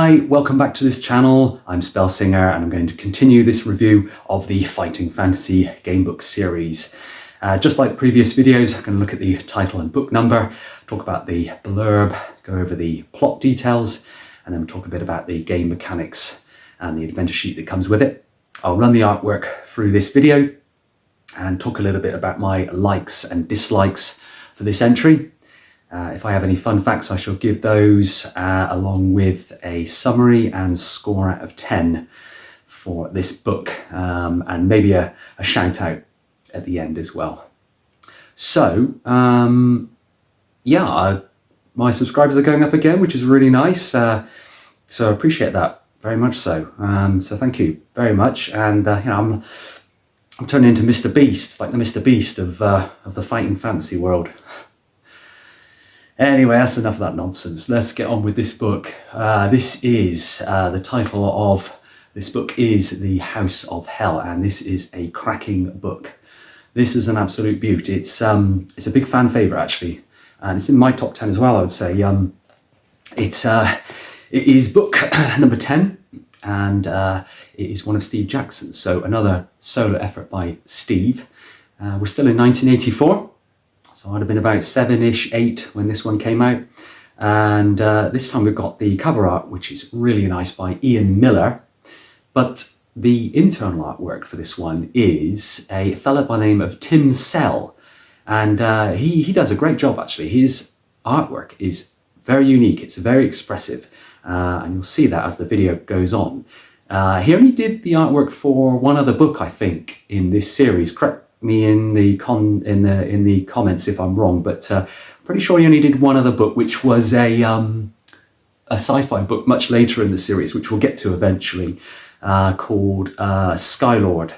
Hi, welcome back to this channel. I'm Spellsinger and I'm going to continue this review of the Fighting Fantasy Gamebook series. Just like previous videos, I'm going to look at the title and book number, talk about the blurb, go over the plot details, and then talk a bit about the game mechanics and the adventure sheet that comes with it. I'll run the artwork through this video and talk a little bit about my likes and dislikes for this entry. If I have any fun facts, I shall give those along with a summary and score out of 10 for this book, and maybe a shout out at the end as well. So, yeah, my subscribers are going up again, which is really nice. So I appreciate that very much so. So thank you very much. And you know, I'm turning into Mr. Beast, like the Mr. Beast of the fighting fantasy world. Anyway, that's enough of that nonsense. Let's get on with this book. This is, the title of this book is The House of Hell, and this is a cracking book. This is an absolute beaut. It's a big fan favourite, actually, and it's in my top 10 as well, I would say. It is book number 10, and it is one of Steve Jackson's, so another solo effort by Steve. We're still in 1984. So I'd have been about 7-ish, 8 when this one came out. And this time we've got the cover art, which is really nice, by Ian Miller. But the internal artwork for this one is a fella by the name of Tim Sell. And he does a great job, actually. His artwork is very unique. It's very expressive. And you'll see that as the video goes on. He only did the artwork for one other book, I think, in this series. Correct me in the comments if I'm wrong, but pretty sure he only did one other book, which was a sci-fi book much later in the series, which we'll get to eventually, called Skylord.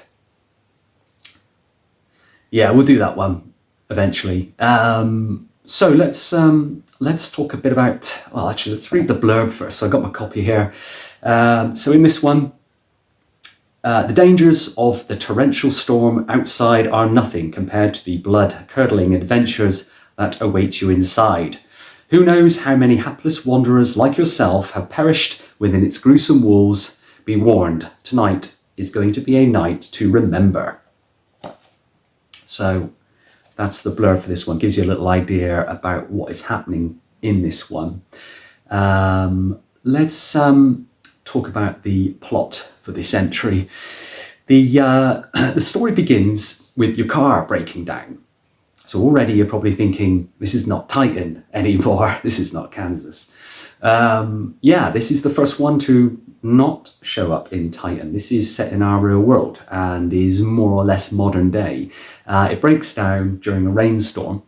Yeah, we'll do that one eventually. So let's talk a bit about, well, actually, let's read the blurb first. So I got my copy here. So in this one, the dangers of the torrential storm outside are nothing compared to the blood-curdling adventures that await you inside. Who knows how many hapless wanderers like yourself have perished within its gruesome walls? Be warned, tonight is going to be a night to remember. So that's the blurb for this one. Gives you a little idea about what is happening in this one. Let's talk about the plot for this entry. The story begins with your car breaking down. So already you're probably thinking, this is not Titan anymore. This is not Kansas. Yeah, this is the first one to not show up in Titan. This is set in our real world and is more or less modern day. It breaks down during a rainstorm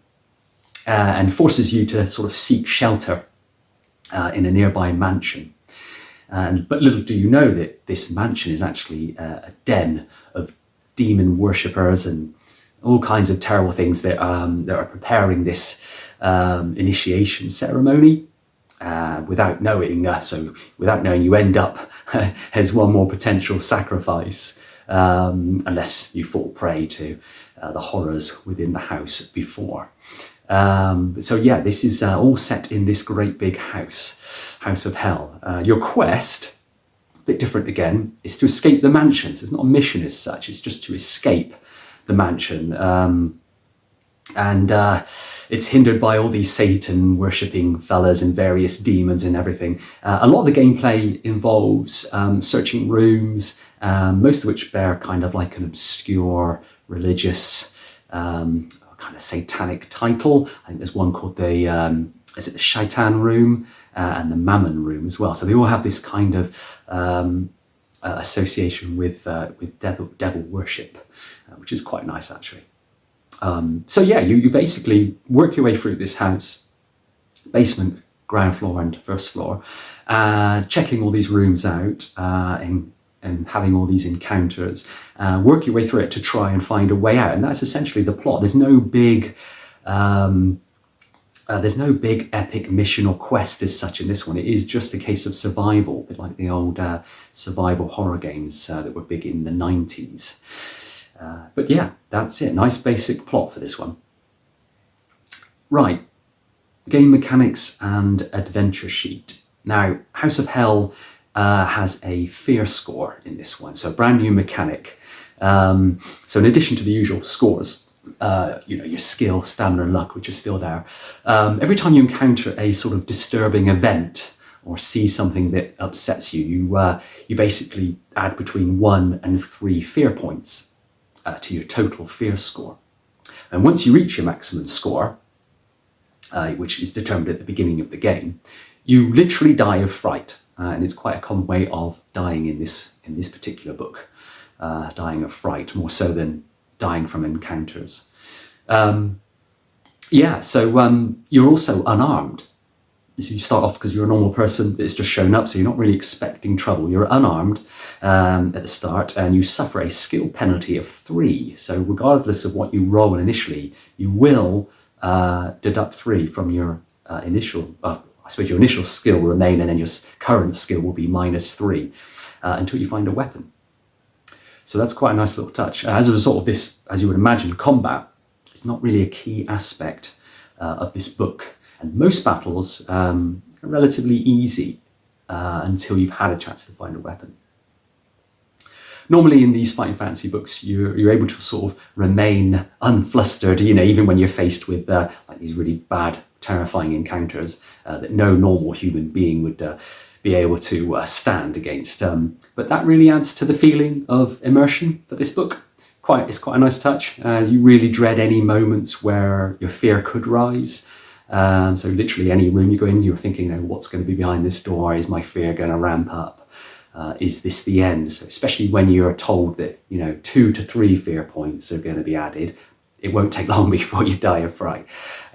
and forces you to sort of seek shelter in a nearby mansion. But little do you know that this mansion is actually a den of demon worshippers and all kinds of terrible things that are preparing this initiation ceremony without knowing. So without knowing, you end up as one more potential sacrifice, unless you fall prey to the horrors within the house before. So yeah, this is all set in this great big house of hell. Your quest, a bit different again, is to escape the mansion. So it's not a mission as such, it's just to escape the mansion. And it's hindered by all these Satan worshipping fellas and various demons and everything. A lot of the gameplay involves searching rooms, most of which bear kind of like an obscure religious kind of satanic title. I think there's one called the is it the Shaitan room and the Mammon room as well. So they all have this kind of association with devil worship, which is quite nice actually. So yeah, you basically work your way through this house, basement, ground floor, and first floor, checking all these rooms out and having all these encounters, work your way through it to try and find a way out. And that's essentially the plot. There's no big epic mission or quest as such in this one. It is just a case of survival, a bit like the old survival horror games that were big in the 90s. But yeah, that's it. Nice basic plot for this one. Right, game mechanics and adventure sheet. Now, House of Hell has a fear score in this one, so a brand new mechanic. So in addition to the usual scores, your skill, stamina, and luck, which are still there, every time you encounter a sort of disturbing event or see something that upsets you, you basically add between 1 and 3 fear points to your total fear score. And once you reach your maximum score, which is determined at the beginning of the game, you literally die of fright. And it's quite a common way of dying in this particular book, dying of fright, more so than dying from encounters. So you're also unarmed. So you start off because you're a normal person that's just shown up, so you're not really expecting trouble. You're unarmed at the start, and you suffer a skill penalty of 3. So regardless of what you roll initially, you will deduct 3 from your initial, I suppose your initial skill will remain, and then your current skill will be -3 until you find a weapon. So that's quite a nice little touch. As a result of this, as you would imagine, combat is not really a key aspect of this book. And most battles are relatively easy until you've had a chance to find a weapon. Normally in these fighting fantasy books, you're able to sort of remain unflustered, even when you're faced with like these really bad, terrifying encounters that no normal human being would be able to stand against. But that really adds to the feeling of immersion for this book. It's quite a nice touch. You really dread any moments where your fear could rise. So literally any room you go in, you're thinking, what's going to be behind this door? Is my fear going to ramp up? Is this the end? So especially when you're told that 2 to 3 fear points are going to be added, it won't take long before you die of fright.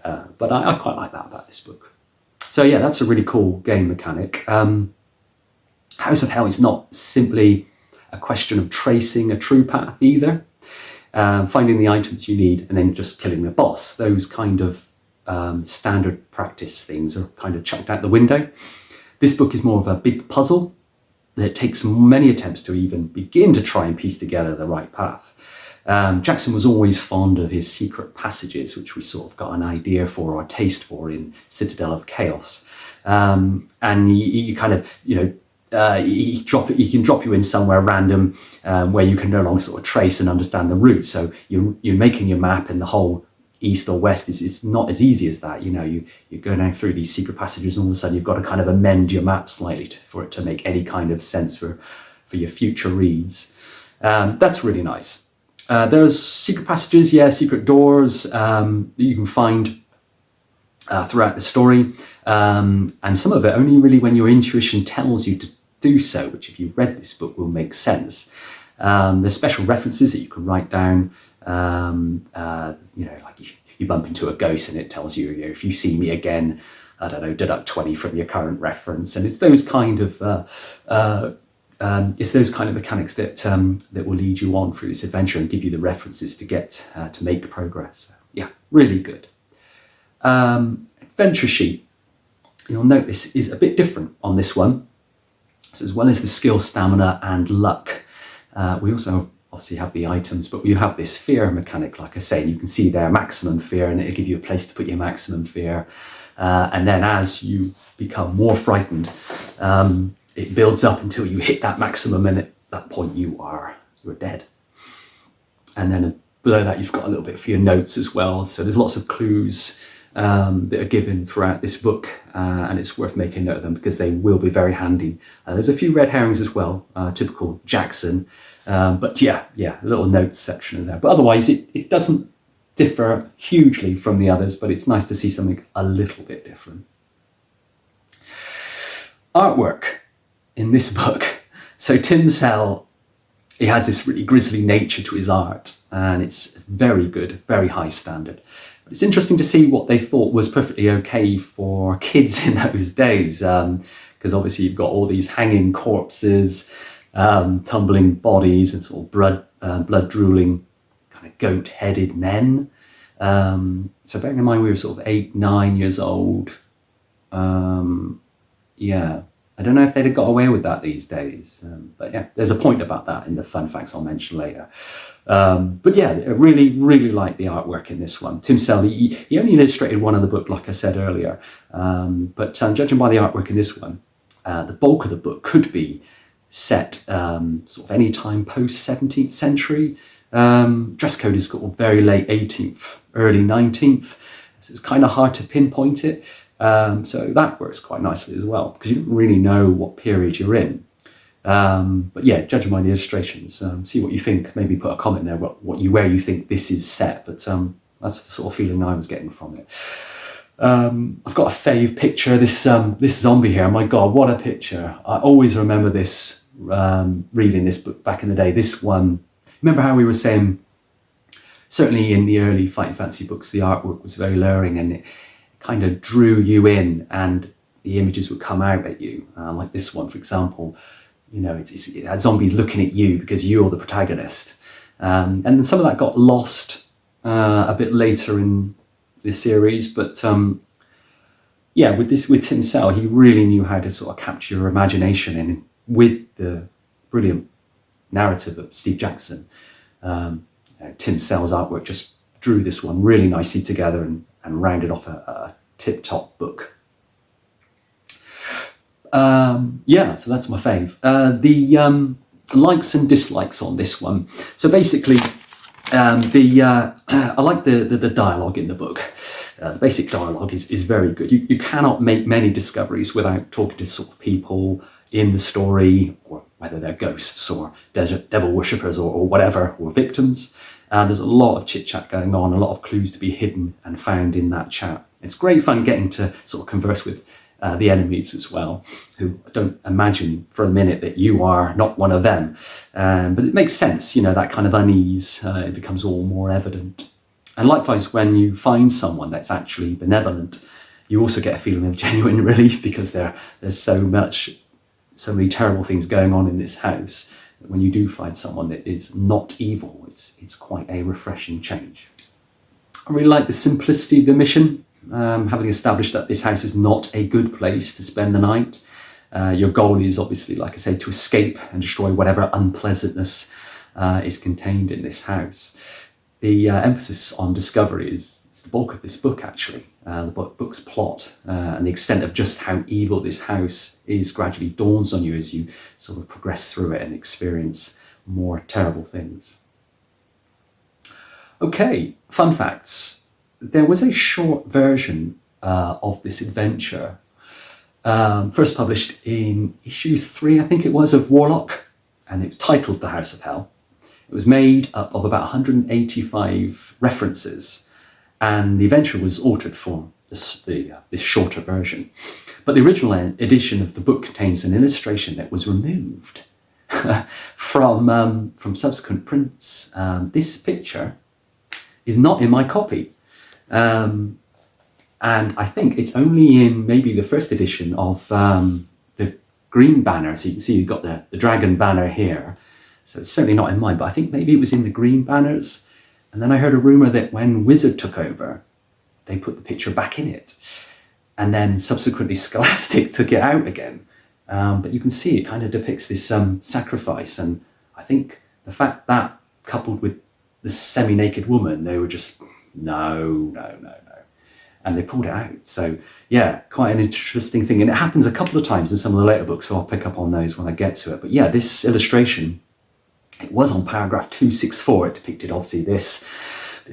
But I quite like that about this book. So yeah, that's a really cool game mechanic. House of Hell is not simply a question of tracing a true path either. Finding the items you need and then just killing the boss. Those kind of standard practice things are kind of chucked out the window. This book is more of a big puzzle that takes many attempts to even begin to try and piece together the right path. Jackson was always fond of his secret passages, which we sort of got an idea for or a taste for in Citadel of Chaos. And he kind of, he can drop you in somewhere random where you can no longer sort of trace and understand the route. So you're making your map and the whole east or west it's not as easy as that. You go down through these secret passages and all of a sudden you've got to kind of amend your map slightly for it to make any kind of sense for your future reads. That's really nice. There's secret passages, secret doors that you can find throughout the story, and some of it only really when your intuition tells you to do so, which if you've read this book will make sense. There's special references that you can write down. Like you bump into a ghost and it tells you, if you see me again, I don't know, deduct 20 from your current reference. And it's those kind of mechanics that will lead you on through this adventure and give you the references to get to make progress. So, yeah, really good. Adventure sheet. You'll note this is a bit different on this one. So as well as the skill, stamina, and luck, we also obviously have the items, but you have this fear mechanic, like I say, and you can see there maximum fear, and it'll give you a place to put your maximum fear. And then as you become more frightened, it builds up until you hit that maximum, and at that point you're dead. And then below that you've got a little bit for your notes as well. So there's lots of clues that are given throughout this book, and it's worth making note of them because they will be very handy. There's a few red herrings as well, typical Jackson. But a little notes section in there. But otherwise, it doesn't differ hugely from the others, but it's nice to see something a little bit different. Artwork in this book. So Tim Sell, he has this really grisly nature to his art, and it's very good, very high standard. But it's interesting to see what they thought was perfectly okay for kids in those days, because obviously you've got all these hanging corpses, tumbling bodies and sort of blood drooling kind of goat-headed men. So bearing in mind we were sort of 8, 9 years old, I don't know if they'd have got away with that these days. But yeah, there's a point about that in the fun facts I'll mention later. But yeah, I really, really like the artwork in this one. Tim Sell, he only illustrated one of the book, like I said earlier. But judging by the artwork in this one, the bulk of the book could be set sort of any time post 17th century. Dress code is sort of very late 18th, early 19th, so it's kind of hard to pinpoint it. So that works quite nicely as well, because you don't really know what period you're in. But yeah, judging by the illustrations, see what you think. Maybe put a comment there where you think this is set. But that's the sort of feeling I was getting from it. I've got a fave picture. This zombie here. My God, what a picture! I always remember this reading this book back in the day. This one. Remember how we were saying, certainly in the early Fighting Fantasy books, the artwork was very luring and it kind of drew you in, and the images would come out at you. Like this one, for example. You know, it's that zombie looking at you because you're the protagonist. And then some of that got lost a bit later in this series, but yeah, with Tim Sale, he really knew how to sort of capture your imagination, and with the brilliant narrative of Steve Jackson, Tim Sale's artwork just drew this one really nicely together and rounded off a tip-top book. Yeah, so that's my fave. The likes and dislikes on this one. So basically, I like the dialogue in the book. The basic dialogue is very good. You cannot make many discoveries without talking to sort of people in the story, or whether they're ghosts or devil worshippers or whatever, or victims. There's a lot of chit-chat going on, a lot of clues to be hidden and found in that chat. It's great fun getting to sort of converse with the enemies as well, who don't imagine for a minute that you are not one of them. But it makes sense, you know, that kind of unease, it becomes all more evident. And likewise, when you find someone that's actually benevolent, you also get a feeling of genuine relief, because there's so many terrible things going on in this house. When you do find someone that is not evil, it's quite a refreshing change. I really like the simplicity of the mission. Having established that this house is not a good place to spend the night. Your goal is obviously, like I say, to escape and destroy whatever unpleasantness is contained in this house. The emphasis on discovery is the bulk of this book, actually. The book's plot and the extent of just how evil this house is gradually dawns on you as you sort of progress through it and experience more terrible things. Okay, fun facts. There was a short version of this adventure, first published in issue 3, I think it was, of Warlock, and it was titled The House of Hell. It was made up of about 185 references, and the adventure was altered for this shorter version. But the original edition of the book contains an illustration that was removed from subsequent prints. This picture is not in my copy. And I think it's only in maybe the first edition of the green banner. So you can see you've got the dragon banner here. So it's certainly not in mine, but I think maybe it was in the green banners. And then I heard a rumour that when Wizard took over, they put the picture back in it. And then subsequently Scholastic took it out again. But you can see it kind of depicts this sacrifice. And I think the fact that, coupled with the semi-naked woman, they were just... No. And they pulled it out. So yeah, quite an interesting thing. And it happens a couple of times in some of the later books, so I'll pick up on those when I get to it. But yeah, this illustration, it was on paragraph 264. It depicted obviously this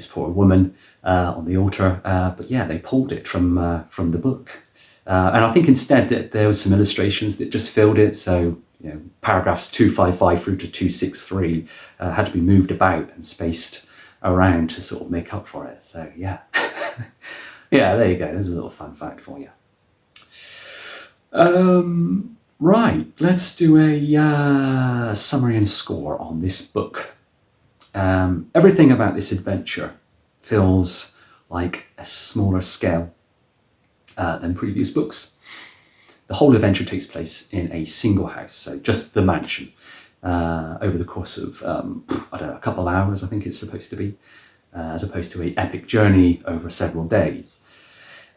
poor woman on the altar. But yeah, they pulled it from the book. And I think instead that there was some illustrations that just filled it. So, you know, paragraphs 255 through to 263 had to be moved about and spaced around to sort of make up for it. So yeah. Yeah, there you go. There's a little fun fact for you. Right, let's do a summary and score on this book. Everything about this adventure feels like a smaller scale than previous books. The whole adventure takes place in a single house, so just the mansion, over the course of, a couple of hours, I think it's supposed to be, as opposed to an epic journey over several days.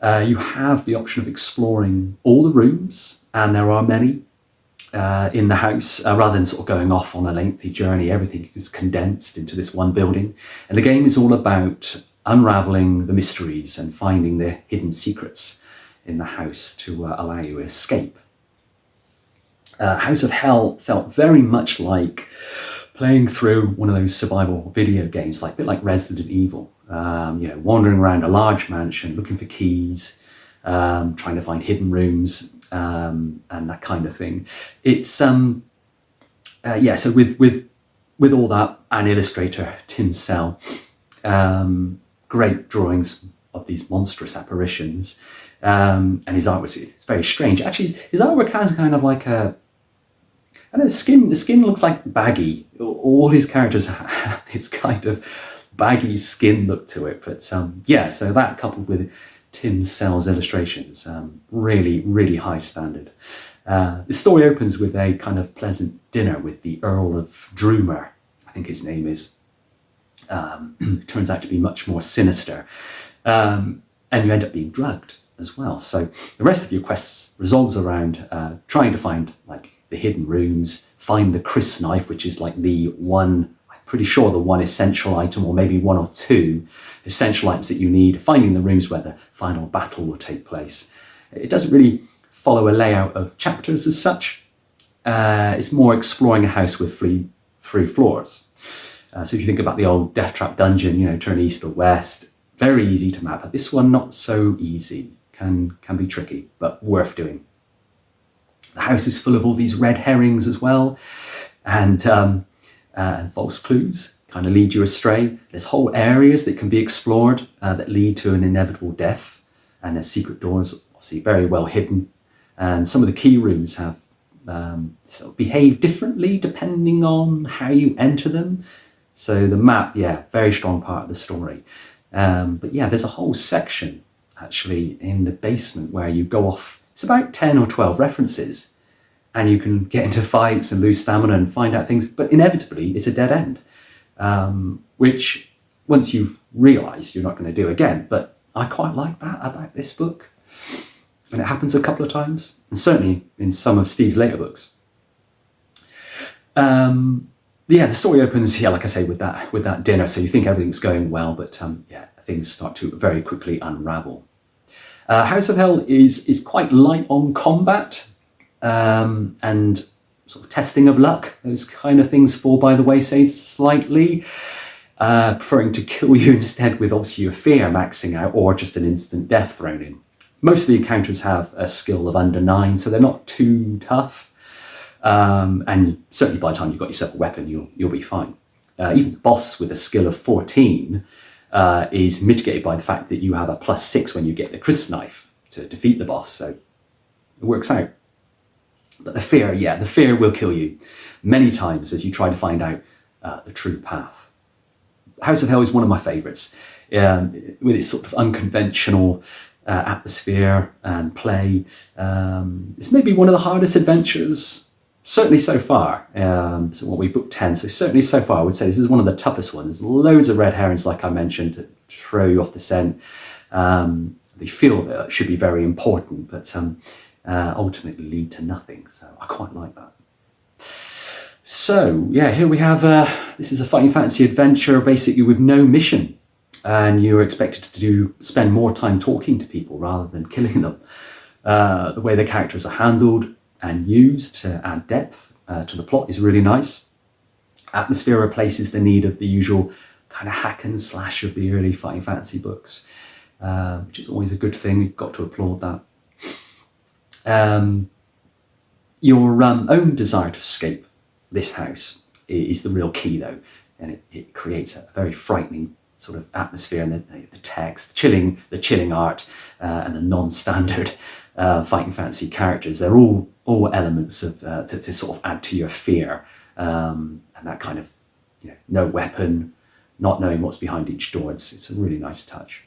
You have the option of exploring all the rooms, and there are many in the house, rather than sort of going off on a lengthy journey. Everything is condensed into this one building. And the game is all about unraveling the mysteries and finding the hidden secrets in the house to allow you to escape. House of Hell felt very much like playing through one of those survival video games, like a bit like Resident Evil. Wandering around a large mansion, looking for keys, trying to find hidden rooms, and that kind of thing. It's so with all that, an illustrator, Tim Sell, great drawings of these monstrous apparitions, and his artwork is very strange. Actually, his artwork has kind of like a, I don't know, the skin looks like baggy. All his characters have this kind of baggy skin look to it. But so that coupled with Tim Sell's illustrations, really, really high standard. The story opens with a kind of pleasant dinner with the Earl of Droomer, I think his name is. Turns out to be much more sinister. And you end up being drugged as well. So the rest of your quests revolves around trying to find like the hidden rooms, find the Chris knife, which is like the one, I'm pretty sure the one essential item, or maybe one or two essential items that you need, finding the rooms where the final battle will take place. It doesn't really follow a layout of chapters as such. It's more exploring a house with three floors. So if you think about the old Death Trap dungeon, turn east or west, very easy to map. This one, not so easy, can be tricky, but worth doing. The house is full of all these red herrings as well, and false clues kind of lead you astray. There's whole areas that can be explored that lead to an inevitable death, and there's secret doors, obviously very well hidden. And some of the key rooms have sort of behave differently depending on how you enter them. So the map, very strong part of the story. But there's a whole section actually in the basement where you go off. It's about 10 or 12 references, and you can get into fights and lose stamina and find out things, but inevitably it's a dead end, which once you've realised you're not going to do again. But I quite like that about this book, and it happens a couple of times, and certainly in some of Steve's later books. The story opens, like I say, with that dinner, so you think everything's going well, but things start to very quickly unravel. House of Hell is quite light on combat and sort of testing of luck. Those kind of things fall by the wayside slightly, preferring to kill you instead with obviously your fear maxing out or just an instant death thrown in. Most of the encounters have a skill of under 9, so they're not too tough. And certainly by the time you've got yourself a weapon, you'll be fine. Even the boss with a skill of 14 is mitigated by the fact that you have a +6 when you get the Chris knife to defeat the boss, so it works out. But the fear will kill you many times as you try to find out the true path. House of Hell is one of my favourites, with its sort of unconventional atmosphere and play. It's maybe one of the hardest adventures, certainly so far. So what we booked 10, so certainly so far I would say this is one of the toughest ones. Loads of red herrings, like I mentioned, to throw you off the scent. They feel should be very important, but ultimately lead to nothing. So I quite like that. So here we have, this is a fighting fantasy adventure basically with no mission. And you're expected to spend more time talking to people rather than killing them. The way the characters are handled and used to add depth to the plot is really nice. Atmosphere replaces the need of the usual kind of hack and slash of the early fighting fantasy books, which is always a good thing. You've got to applaud that. Your own desire to escape this house is the real key, though, and it creates a very frightening sort of atmosphere, and the text, the chilling art, and the non-standard fighting fantasy characters. They're all elements of to sort of add to your fear, and that kind of no weapon, not knowing what's behind each door. It's a really nice touch.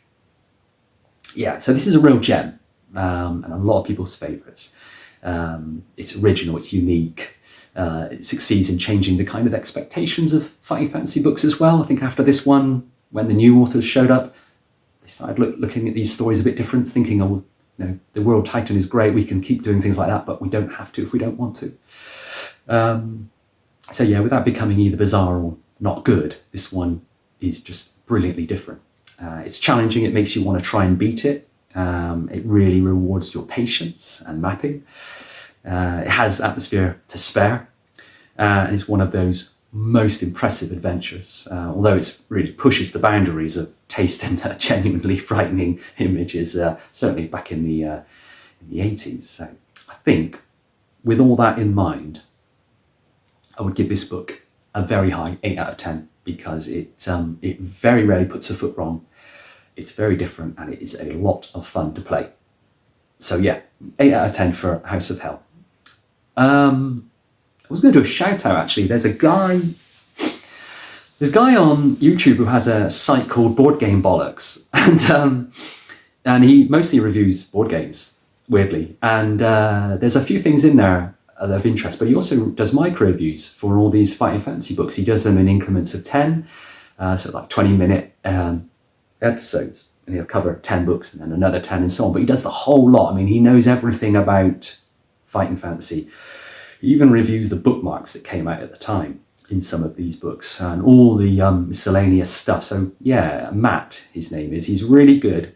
So this is a real gem, and a lot of people's favourites. It's original, it's unique. It succeeds in changing the kind of expectations of fighting fantasy books as well. I think after this one, when the new authors showed up, they started looking at these stories a bit different, thinking, the World Titan is great, we can keep doing things like that, but we don't have to if we don't want to. Without becoming either bizarre or not good, this one is just brilliantly different. It's challenging, it makes you want to try and beat it. It really rewards your patience and mapping. It has atmosphere to spare, and it's one of those most impressive adventures, although it really pushes the boundaries of taste in genuinely frightening images, certainly back in the 80s. So I think with all that in mind, I would give this book a very high 8 out of 10, because it very rarely puts a foot wrong. It's very different, and it is a lot of fun to play. So yeah, 8 out of 10 for House of Hell. I was going to do a shout out actually. There's a guy on YouTube who has a site called Board Game Bollocks, and he mostly reviews board games, weirdly. And there's a few things in there of interest, but he also does micro reviews for all these fighting fantasy books. He does them in increments of 10, so like 20-minute episodes, and he'll cover 10 books and then another 10 and so on. But he does the whole lot. I mean, he knows everything about fighting fantasy. He even reviews the bookmarks that came out at the time in some of these books and all the miscellaneous stuff. So yeah, Matt, his name is. He's really good,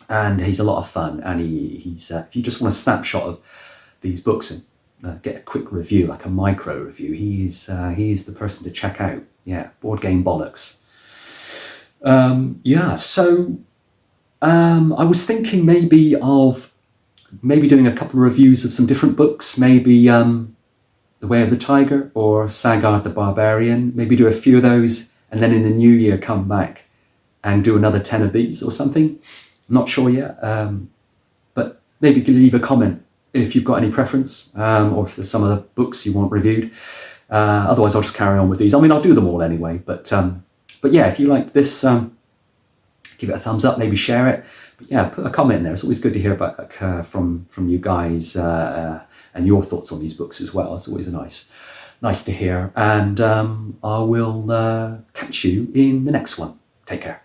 and he's a lot of fun. And he's if you just want a snapshot of these books and get a quick review, like a micro review, he is the person to check out. Yeah, Board Game Bollocks. So I was thinking maybe doing a couple of reviews of some different books, maybe The Way of the Tiger or Sagard the Barbarian, maybe do a few of those, and then in the new year come back and do another 10 of these or something. I'm not sure yet, but maybe you can leave a comment if you've got any preference, or if there's some other books you want reviewed. Otherwise I'll just carry on with these. I mean, I'll do them all anyway, but yeah, if you like this, give it a thumbs up, maybe share it. But yeah, put a comment in there. It's always good to hear about from you guys and your thoughts on these books as well. It's always nice to hear. And I will catch you in the next one. Take care.